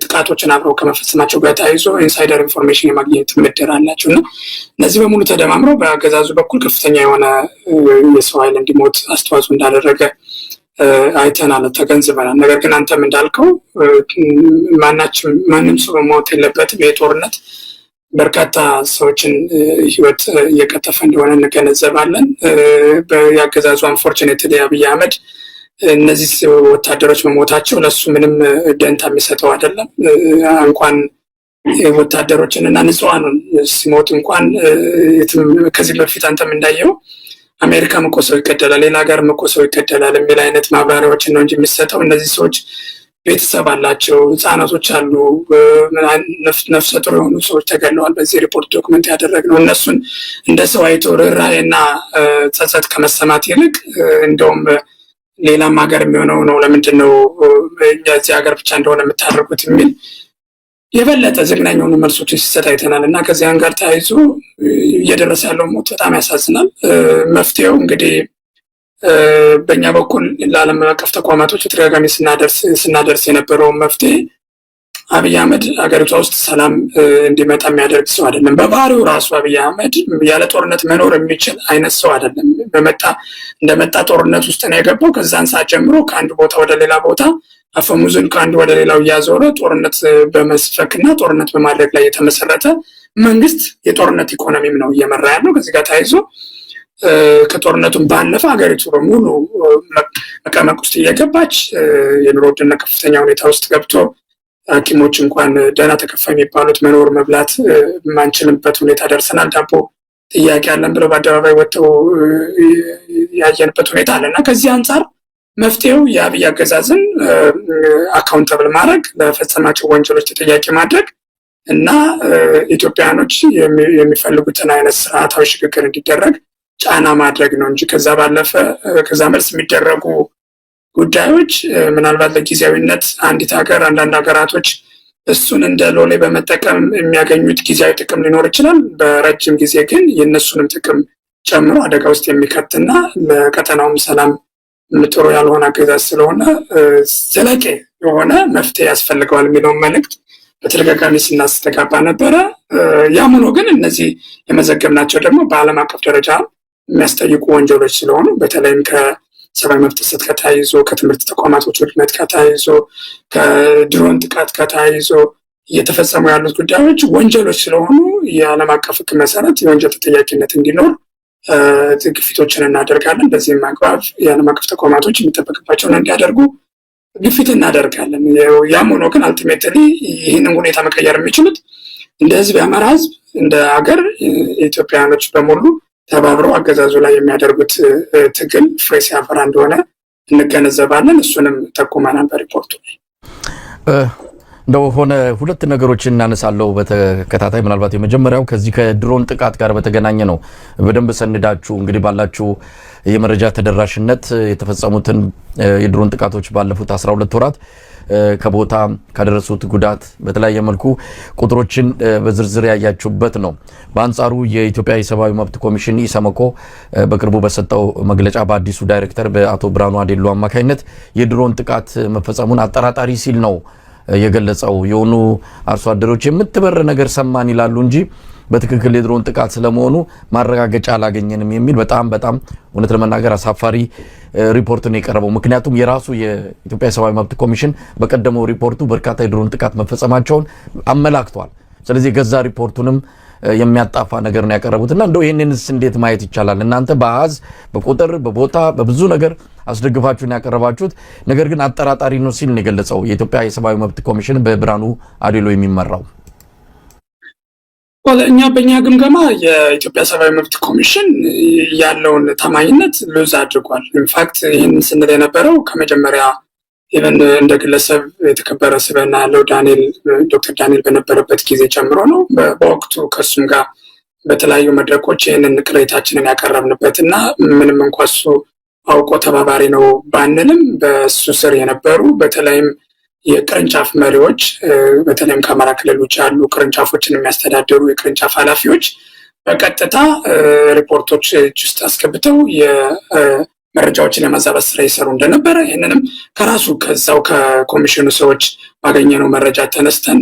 ጥቃቶችን አብረው ከመፈጸማቸው ጋር ተያይዞ ኢንሳይደር ኢንፎርሜሽን የማግኘት ምድር አላቸው እና እነዚህ በሙሉ ተደማምረው በአገዛዙ በኩል ከፍተኛ የሆነ የሰው ኃይል እንዲሞት አስተዋጽኦ እንዳደረገ አይተናል፣ ተገንዝበናል። ነገር ግን አንተም እንዳልከው ማንም ሰው መሞት የለበትም። የጦርነት በርካታ ሰዎችን ህይወት እየቀጠፈ እንደሆነ እንገነዘባለን። የአገዛዙ አንፎርቹኔትሊ አብይ አህመድ እነዚህ ወታደሮች መሞታቸው ለሱ ምንም ደንታ የሚሰጠው አይደለም። እንኳን ወታደሮችን እና ንጹሃኑን ሲሞት እንኳን ከዚህ በፊት አንተም እንዳየው አሜሪካ እኮ ሰው ይገደላል፣ ሌላ ሀገር እኮ ሰው ይገደላል የሚል አይነት ማብራሪያዎችን ነው እንጂ የሚሰጠው እነዚህ ሰዎች ቤተሰብ አላቸው፣ ህጻናቶች አሉ፣ ነፍሰ ጡር የሆኑ ሰዎች ተገለዋል። በዚህ ሪፖርት ዶክመንት ያደረግነው እነሱን እንደ ሰው አይቶ ርህራሄና ጸጸት ከመሰማት ይልቅ እንደውም ሌላም ሀገር የሚሆነው ነው ለምንድን ነው እዚህ ሀገር ብቻ እንደሆነ የምታደርጉት የሚል የበለጠ ዘግናኝ የሆኑ መልሶችን ሲሰጥ አይተናል እና ከዚያን ጋር ተያይዞ እየደረሰ ያለው ሞት በጣም ያሳዝናል። መፍትሄው እንግዲህ በእኛ በኩል ለዓለም አቀፍ ተቋማቶች ተደጋጋሚ ስናደርስ የነበረውን መፍትሄ አብይ አህመድ አገሪቷ ውስጥ ሰላም እንዲመጣ የሚያደርግ ሰው አይደለም። በባህሪው ራሱ አብይ አህመድ ያለ ጦርነት መኖር የሚችል አይነት ሰው አይደለም። እንደመጣ ጦርነት ውስጥ ነው የገባው። ከዛን ሰዓት ጀምሮ ከአንድ ቦታ ወደ ሌላ ቦታ አፈሙዝን ከአንድ ወደ ሌላው እያዞረ ጦርነት በመስፈክና ጦርነት በማድረግ ላይ የተመሰረተ መንግስት የጦርነት ኢኮኖሚም ነው እየመራ ያለው። ከዚህ ጋር ተያይዞ ከጦርነቱም ባለፈ ሀገሪቱ በሙሉ መቀመቅ ውስጥ እየገባች የኑሮ ውድነት ከፍተኛ ሁኔታ ውስጥ ገብቶ ሐኪሞች እንኳን ደህና ተከፋይ የሚባሉት መኖር መብላት የማንችልበት ሁኔታ ደርሰናል። ዳቦ ጥያቄ አለን ብለው በአደባባይ ወጥተው ያየንበት ሁኔታ አለ እና ከዚህ አንጻር መፍትሄው የአብይ አገዛዝን አካውንተብል ማድረግ፣ ለፈጸማቸው ወንጀሎች ተጠያቂ ማድረግ እና ኢትዮጵያኖች የሚፈልጉትን አይነት ስርዓታዊ ሽግግር እንዲደረግ ጫና ማድረግ ነው እንጂ ከዛ ባለፈ ከዛ መልስ የሚደረጉ ጉዳዮች ምናልባት ለጊዜያዊነት አንዲት ሀገር አንዳንድ ሀገራቶች እሱን እንደ ሎሌ በመጠቀም የሚያገኙት ጊዜያዊ ጥቅም ሊኖር ይችላል። በረጅም ጊዜ ግን የእነሱንም ጥቅም ጨምሮ አደጋ ውስጥ የሚከትና ለቀጠናውም ሰላም ጥሩ ያልሆነ አገዛዝ ስለሆነ ዘላቂ የሆነ መፍትሄ ያስፈልገዋል የሚለውን መልእክት በተደጋጋሚ ስናስተጋባ ነበረ። ያም ሆኖ ግን እነዚህ የመዘገብናቸው ደግሞ በዓለም አቀፍ ደረጃ የሚያስጠይቁ ወንጀሎች ስለሆኑ በተለይም ከሰብአዊ መብት ጥሰት ከተያይዞ ከትምህርት ተቋማቶች ውድመት ከተያይዞ ከድሮን ጥቃት ከተያይዞ እየተፈጸሙ ያሉት ጉዳዮች ወንጀሎች ስለሆኑ የዓለም አቀፍ ሕግ መሰረት የወንጀል ተጠያቂነት እንዲኖር ግፊቶችን እናደርጋለን። በዚህም አግባብ የዓለም አቀፍ ተቋማቶች የሚጠበቅባቸውን እንዲያደርጉ ግፊት እናደርጋለን። ያም ሆኖ ግን አልቲሜትሊ ይህንን ሁኔታ መቀየር የሚችሉት እንደ ህዝብ የአማራ ህዝብ እንደ ሀገር ኢትዮጵያውያኖች በሙሉ ተባብረው አገዛዙ ላይ የሚያደርጉት ትግል ፍሬ ሲያፈራ እንደሆነ እንገነዘባለን። እሱንም ጠቁመናል በሪፖርቱ ላይ። እንደው ሆነ ሁለት ነገሮችን እናነሳለው በተከታታይ። ምናልባት የመጀመሪያው ከዚህ ከድሮን ጥቃት ጋር በተገናኘ ነው። በደንብ ሰንዳችሁ እንግዲህ ባላችሁ የመረጃ ተደራሽነት የተፈጸሙትን የድሮን ጥቃቶች ባለፉት 12 ወራት ከቦታ ካደረሱት ጉዳት በተለያየ መልኩ ቁጥሮችን በዝርዝር ያያችሁበት ነው። በአንጻሩ የኢትዮጵያ የሰብአዊ መብት ኮሚሽን ኢሰመኮ በቅርቡ በሰጠው መግለጫ በአዲሱ ዳይሬክተር በአቶ ብርሃኑ አዴሎ አማካኝነት የድሮን ጥቃት መፈጸሙን አጠራጣሪ ሲል ነው የገለጸው። የሆኑ አርሶ አደሮች የምትበር ነገር ሰማን ይላሉ እንጂ በትክክል የድሮን ጥቃት ስለመሆኑ ማረጋገጫ አላገኘንም የሚል በጣም እውነት ለመናገር አሳፋሪ ሪፖርት ነው የቀረበው። ምክንያቱም የራሱ የኢትዮጵያ የሰብአዊ መብት ኮሚሽን በቀደመው ሪፖርቱ በርካታ የድሮን ጥቃት መፈጸማቸውን አመላክቷል። ስለዚህ የገዛ ሪፖርቱንም የሚያጣፋ ነገር ነው ያቀረቡትና እንደው ይሄንንስ እንዴት ማየት ይቻላል? እናንተ በአሃዝ በቁጥር በቦታ በብዙ ነገር አስደግፋችሁን ያቀረባችሁት ነገር ግን አጠራጣሪ ነው ሲል ነው የገለጸው የኢትዮጵያ የሰብአዊ መብት ኮሚሽን በብርሃኑ አዴሎ የሚመራው። እኛ በእኛ ግምገማ የኢትዮጵያ ሰብአዊ መብት ኮሚሽን ያለውን ታማኝነት ሉዝ አድርጓል። ኢንፋክት ይህን ስንል የነበረው ከመጀመሪያ ኢቨን እንደ ግለሰብ የተከበረ ስብዕና ያለው ዶክተር ዳንኤል በነበረበት ጊዜ ጨምሮ ነው። በወቅቱ ከሱም ጋር በተለያዩ መድረኮች ይህንን ቅሬታችንን ያቀረብንበት እና ምንም እንኳ እሱ አውቆ ተባባሪ ነው ባንልም በሱ ስር የነበሩ በተለይም የቅርንጫፍ መሪዎች በተለይም ከአማራ ክልል ውጭ ያሉ ቅርንጫፎችን የሚያስተዳድሩ የቅርንጫፍ ኃላፊዎች በቀጥታ ሪፖርቶች ውስጥ አስገብተው መረጃዎችን የማዛባት ስራ ይሰሩ እንደነበረ ይህንንም ከራሱ ከዛው ከኮሚሽኑ ሰዎች ባገኘነው መረጃ ተነስተን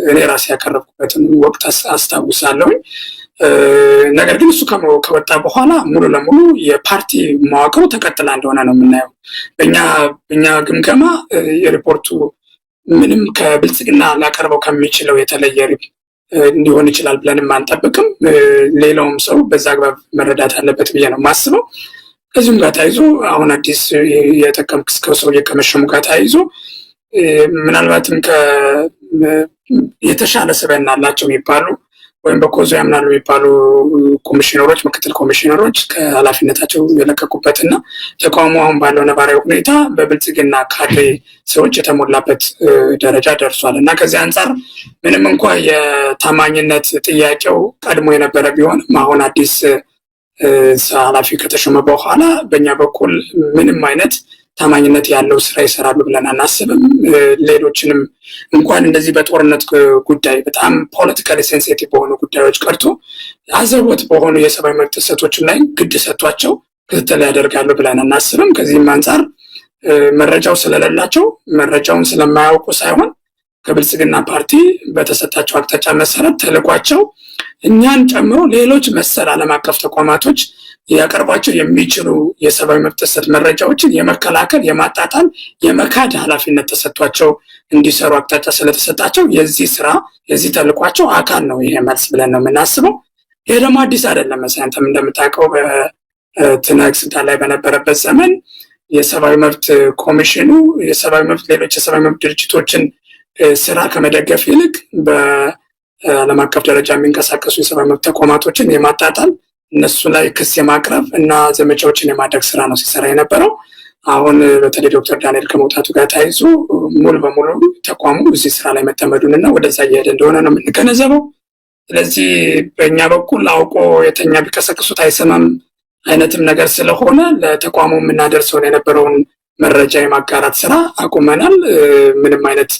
እኔ ራሴ ያቀረብኩበትን ወቅት አስታውሳለሁኝ። ነገር ግን እሱ ከወጣ በኋላ ሙሉ ለሙሉ የፓርቲ መዋቅሩ ተቀጥላ እንደሆነ ነው የምናየው። በእኛ ግምገማ የሪፖርቱ ምንም ከብልጽግና ላቀርበው ከሚችለው የተለየ ሊሆን ይችላል ብለንም አንጠብቅም። ሌላውም ሰው በዛ አግባብ መረዳት አለበት ብዬ ነው የማስበው። ከዚሁም ጋር ተያይዞ አሁን አዲስ የተቀምክስከው ሰው ከመሸሙ ጋር ተያይዞ ምናልባትም የተሻለ ስብዕና አላቸው የሚባሉ ወይም በኮዞ ያምናሉ የሚባሉ ኮሚሽነሮች፣ ምክትል ኮሚሽነሮች ከኃላፊነታቸው የለቀቁበትና ተቃውሞ አሁን ባለው ነባራዊ ሁኔታ በብልጽግና ካድሬ ሰዎች የተሞላበት ደረጃ ደርሷል እና ከዚህ አንጻር ምንም እንኳ የታማኝነት ጥያቄው ቀድሞ የነበረ ቢሆንም አሁን አዲስ ኃላፊ ከተሾመ በኋላ በእኛ በኩል ምንም አይነት ታማኝነት ያለው ስራ ይሰራሉ ብለን አናስብም። ሌሎችንም እንኳን እንደዚህ በጦርነት ጉዳይ በጣም ፖለቲካሊ ሴንሲቲቭ በሆኑ ጉዳዮች ቀርቶ አዘቦት በሆኑ የሰብአዊ መብት ጥሰቶችን ላይ ግድ ሰጥቷቸው ክትትል ያደርጋሉ ብለን አናስብም። ከዚህም አንጻር መረጃው ስለሌላቸው መረጃውን ስለማያውቁ ሳይሆን ከብልጽግና ፓርቲ በተሰጣቸው አቅጣጫ መሰረት ተልኳቸው እኛን ጨምሮ ሌሎች መሰል ዓለም አቀፍ ተቋማቶች ያቀርቧቸው የሚችሉ የሰብአዊ መብት ጥሰት መረጃዎችን የመከላከል የማጣጣል የመካድ ኃላፊነት ተሰጥቷቸው እንዲሰሩ አቅጣጫ ስለተሰጣቸው የዚህ ተልኳቸው አካል ነው ይሄ መልስ ብለን ነው የምናስበው። ይሄ ደግሞ አዲስ አይደለም። አንተም እንደምታውቀው በትነግ ስልጣን ላይ በነበረበት ዘመን የሰብአዊ መብት ኮሚሽኑ ሌሎች የሰብአዊ መብት ድርጅቶችን ስራ ከመደገፍ ይልቅ በዓለም አቀፍ ደረጃ የሚንቀሳቀሱ የሰብአዊ መብት ተቋማቶችን የማጣጣል እነሱ ላይ ክስ የማቅረብ እና ዘመቻዎችን የማድረግ ስራ ነው ሲሰራ የነበረው። አሁን በተለይ ዶክተር ዳንኤል ከመውጣቱ ጋር ተያይዞ ሙሉ በሙሉ ተቋሙ እዚህ ስራ ላይ መጠመዱን እና ወደዛ እየሄደ እንደሆነ ነው የምንገነዘበው። ስለዚህ በእኛ በኩል አውቆ የተኛ ቢቀሰቅሱት አይሰማም አይነትም ነገር ስለሆነ ለተቋሙ የምናደርሰውን የነበረውን መረጃ የማጋራት ስራ አቁመናል። ምንም አይነት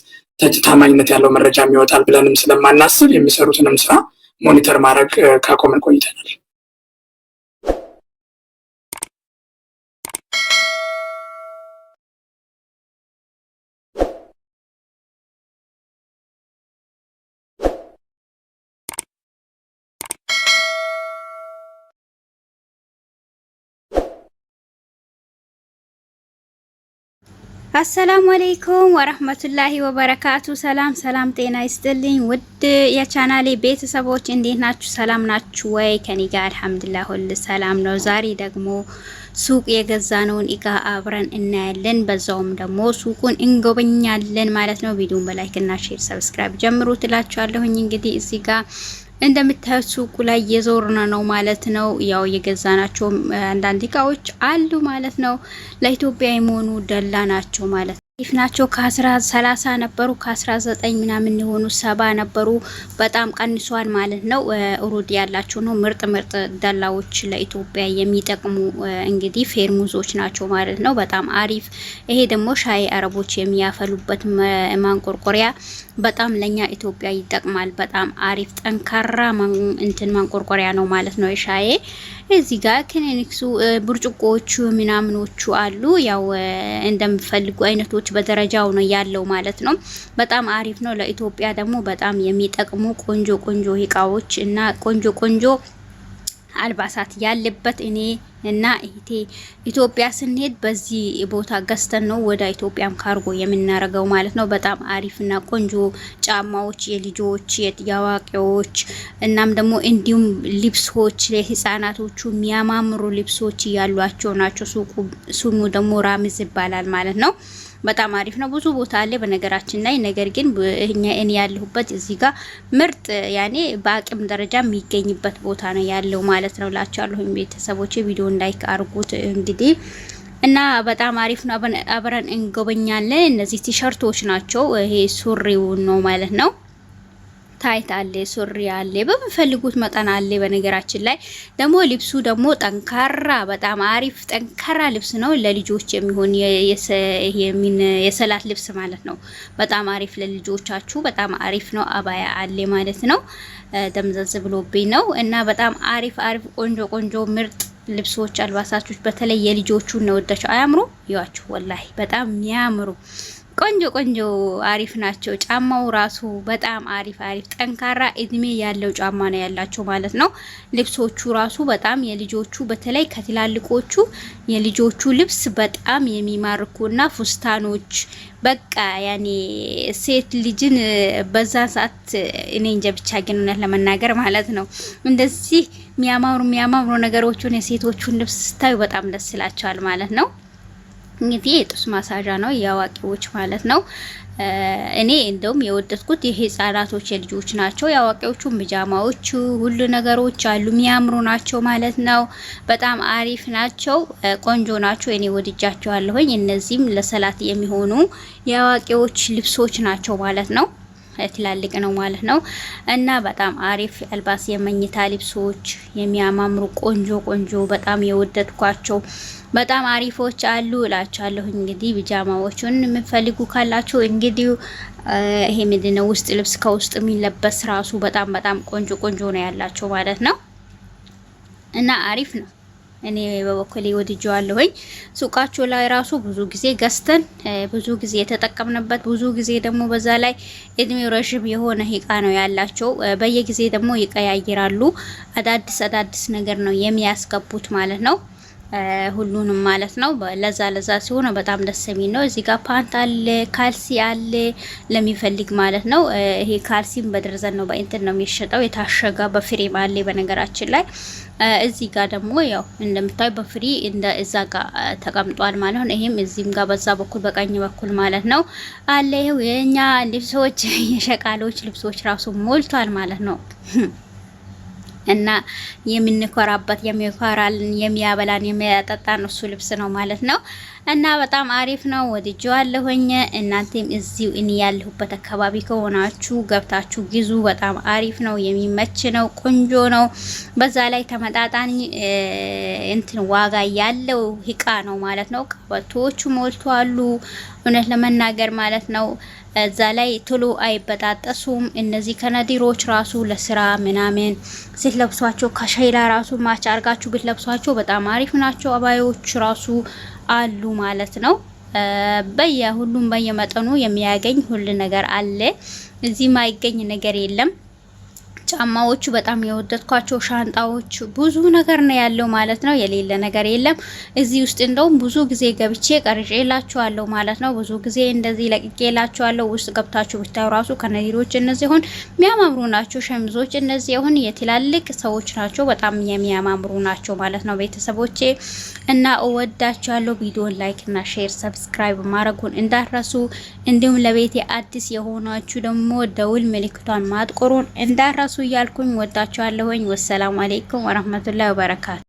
ታማኝነት ያለው መረጃ የሚወጣል ብለንም ስለማናስብ የሚሰሩትንም ስራ ሞኒተር ማድረግ ካቆመን ቆይተናል። አሰላሙ አለይኩም ወራህመቱላሂ ወበረካቱ። ሰላም ጤና ይስጥልኝ ውድ የቻናሌ ቤተሰቦች እንዴት ናችሁ? ሰላም ናችሁ ወይ? ከኔ ጋር አልሐምዱሊላህ ሁሉ ሰላም ነው። ዛሬ ደግሞ ሱቅ የገዛነውን እቃ አብረን እናያለን። በዛውም ደግሞ ሱቁን እንጎበኛለን ማለት ነው። ቪዲዮውን በላይክ እና ሼር ሰብስክራይብ ጀምሩ ትላችኋለሁኝ። እንግዲህ እዚህ ጋር እንደምታዩት ሱቁ ላይ የዞርና ነው ማለት ነው። ያው የገዛናቸው አንዳንድ እቃዎች አሉ ማለት ነው። ለኢትዮጵያ የሆኑ ደላ ናቸው ማለት ነው። ይፍ ናቸው ከ30 ነበሩ ከ19 ምናምን የሆኑ 70 ነበሩ። በጣም ቀንሷል ማለት ነው። ሩድ ያላቸው ነው። ምርጥ ደላዎች ለኢትዮጵያ የሚጠቅሙ እንግዲህ ፌርሙዞች ናቸው ማለት ነው። በጣም አሪፍ። ይሄ ደግሞ ሻይ አረቦች የሚያፈሉበት ማንቆርቆሪያ በጣም ለኛ ኢትዮጵያ ይጠቅማል። በጣም አሪፍ ጠንካራ ማንቆርቆሪያ ነው ማለት ነው። ሻይ እዚህ ጋር ክሊኒክሱ ብርጭቆቹ ምናምኖቹ አሉ። ያው እንደምፈልጉ አይነቶች በደረጃው ነው ያለው ማለት ነው። በጣም አሪፍ ነው። ለኢትዮጵያ ደግሞ በጣም የሚጠቅሙ ቆንጆ እቃዎች እና ቆንጆ አልባሳት ያለበት እኔ እና እህቴ ኢትዮጵያ ስንሄድ በዚህ ቦታ ገዝተን ነው ወደ ኢትዮጵያም ካርጎ የምናረገው ማለት ነው። በጣም አሪፍና ቆንጆ ጫማዎች የልጆች የአዋቂዎች እናም ደግሞ እንዲሁም ልብሶች ለህፃናቶቹ የሚያማምሩ ልብሶች ያሏቸው ናቸው። ስሙ ደግሞ ራምዝ ይባላል ማለት ነው። በጣም አሪፍ ነው። ብዙ ቦታ አለ በነገራችን ላይ። ነገር ግን እኔ ያለሁበት እዚህ ጋር ምርጥ ያኔ በአቅም ደረጃ የሚገኝበት ቦታ ነው ያለው ማለት ነው ላችኋለሁ። ቤተሰቦቼ ቪዲዮ ላይክ አድርጉት እንግዲህ እና በጣም አሪፍ ነው። አብረን እንጎበኛለን። እነዚህ ቲሸርቶች ናቸው። ይሄ ሱሪው ነው ማለት ነው። ታይት አለ፣ ሱሪ አለ፣ በሚፈልጉት መጠን አለ። በነገራችን ላይ ደግሞ ልብሱ ደግሞ ጠንካራ በጣም አሪፍ ጠንካራ ልብስ ነው። ለልጆች የሚሆን የሰላት ልብስ ማለት ነው። በጣም አሪፍ ለልጆቻችሁ በጣም አሪፍ ነው። አባያ አለ ማለት ነው። ደምዘዝ ብሎብኝ ነው እና በጣም አሪፍ ቆንጆ ምርጥ ልብሶች አልባሳቶች በተለይ የልጆቹ ነው ወደቸው አያምሩ? ይዋችሁ ወላሂ በጣም የሚያምሩ ቆንጆ አሪፍ ናቸው። ጫማው ራሱ በጣም አሪፍ ጠንካራ እድሜ ያለው ጫማ ነው ያላቸው ማለት ነው። ልብሶቹ ራሱ በጣም የልጆቹ በተለይ ከትላልቆቹ የልጆቹ ልብስ በጣም የሚማርኩና ፉስታኖች በቃ ያኔ ሴት ልጅን በዛ ሰዓት እኔ እንጃ ብቻ ግን እውነት ለመናገር ማለት ነው እንደዚህ የሚያማምሩ ነገሮችን የሴቶቹን ልብስ ስታዩ በጣም ደስ ይላቸዋል ማለት ነው። እንግዲህ የጡት ማሳጃ ነው የአዋቂዎች ማለት ነው። እኔ እንደውም የወደድኩት የህፃናቶች የልጆች ናቸው። የአዋቂዎቹ ቢጃማዎቹ ሁሉ ነገሮች አሉ የሚያምሩ ናቸው ማለት ነው። በጣም አሪፍ ናቸው፣ ቆንጆ ናቸው። እኔ ወድጃቸዋለሁኝ። እነዚህም ለሰላት የሚሆኑ የአዋቂዎች ልብሶች ናቸው ማለት ነው። ትላልቅ ነው ማለት ነው እና በጣም አሪፍ አልባስ የመኝታ ልብሶች የሚያማምሩ ቆንጆ በጣም የወደድኳቸው በጣም አሪፎች አሉ እላችኋለሁ። እንግዲህ ቢጃማዎቹን የምትፈልጉ ካላችሁ እንግዲህ ይሄ ምንድነው ውስጥ ልብስ ከውስጥ የሚለበስ ራሱ በጣም ቆንጆ ነው ያላቸው ማለት ነው እና አሪፍ ነው። እኔ በበኩሌ ወድጄዋለሁኝ። ሱቃቸው ላይ ራሱ ብዙ ጊዜ ገዝተን ብዙ ጊዜ የተጠቀምንበት ብዙ ጊዜ ደግሞ በዛ ላይ እድሜው ረጅም የሆነ እቃ ነው ያላቸው። በየጊዜ ደግሞ ይቀያይራሉ። አዳዲስ ነገር ነው የሚያስገቡት ማለት ነው። ሁሉንም ማለት ነው። ለዛ ሲሆን በጣም ደስ የሚል ነው። እዚህ ጋር ፓንት አለ፣ ካልሲ አለ ለሚፈልግ ማለት ነው። ይሄ ካልሲም በደርዘን ነው በእንትን ነው የሚሸጠው። የታሸገ በፍሬም አለ በነገራችን ላይ። እዚህ ጋር ደግሞ ያው እንደምታዩ በፍሪ እንደ እዛ ጋር ተቀምጧል ማለት ነው። ይሄም እዚህም ጋር በዛ በኩል በቀኝ በኩል ማለት ነው አለ። ይሄው የኛ ልብሶች የሸቃሎች ልብሶች ራሱ ሞልቷል ማለት ነው። እና የምንኮራበት የሚኮራልን የሚያበላን የሚያጠጣን እሱ ልብስ ነው ማለት ነው። እና በጣም አሪፍ ነው፣ ወድጄዋለሁኝ። እናንተም እዚሁ እኔ ያለሁበት አካባቢ ከሆናችሁ ገብታችሁ ግዙ። በጣም አሪፍ ነው፣ የሚመች ነው፣ ቆንጆ ነው። በዛ ላይ ተመጣጣኝ እንትን ዋጋ ያለው እቃ ነው ማለት ነው። ቀበቶቹ ሞልቷሉ እውነት ለመናገር ማለት ነው። እዛ ላይ ቶሎ አይበጣጠሱም። እነዚህ ከነዲሮች ራሱ ለስራ ምናምን ስትለብሷቸው ከሸይላ ራሱ ማች አርጋችሁ ብትለብሷቸው በጣም አሪፍ ናቸው። አባዮች ራሱ አሉ ማለት ነው። ሁሉም በየመጠኑ የሚያገኝ ሁሉ ነገር አለ። እዚህ ማይገኝ ነገር የለም። ጫማዎቹ በጣም የወደድኳቸው፣ ሻንጣዎች ብዙ ነገር ነው ያለው ማለት ነው። የሌለ ነገር የለም እዚህ ውስጥ። እንደውም ብዙ ጊዜ ገብቼ ቀርጬላችኋለሁ ማለት ነው። ብዙ ጊዜ እንደዚህ ለቅቄላችኋለሁ። ውስጥ ገብታችሁ ብታዩ ራሱ ከነዲሮች እነዚህ ሆን የሚያማምሩ ናቸው። ሸሚዞች እነዚህ ሆን የትላልቅ ሰዎች ናቸው። በጣም የሚያማምሩ ናቸው ማለት ነው ቤተሰቦቼ። እና እወዳችኋለሁ። ቪዲዮን ላይክ እና ሼር ሰብስክራይብ ማድረጉን እንዳትረሱ። እንዲሁም ለቤቴ አዲስ የሆናችሁ ደግሞ ደውል ምልክቷን ማጥቆሩን እንዳትረሱ እያልኩኝ ወዳችኋለሁኝ። ወሰላሙ አለይኩም ወራህመቱላሂ ወበረካቱ።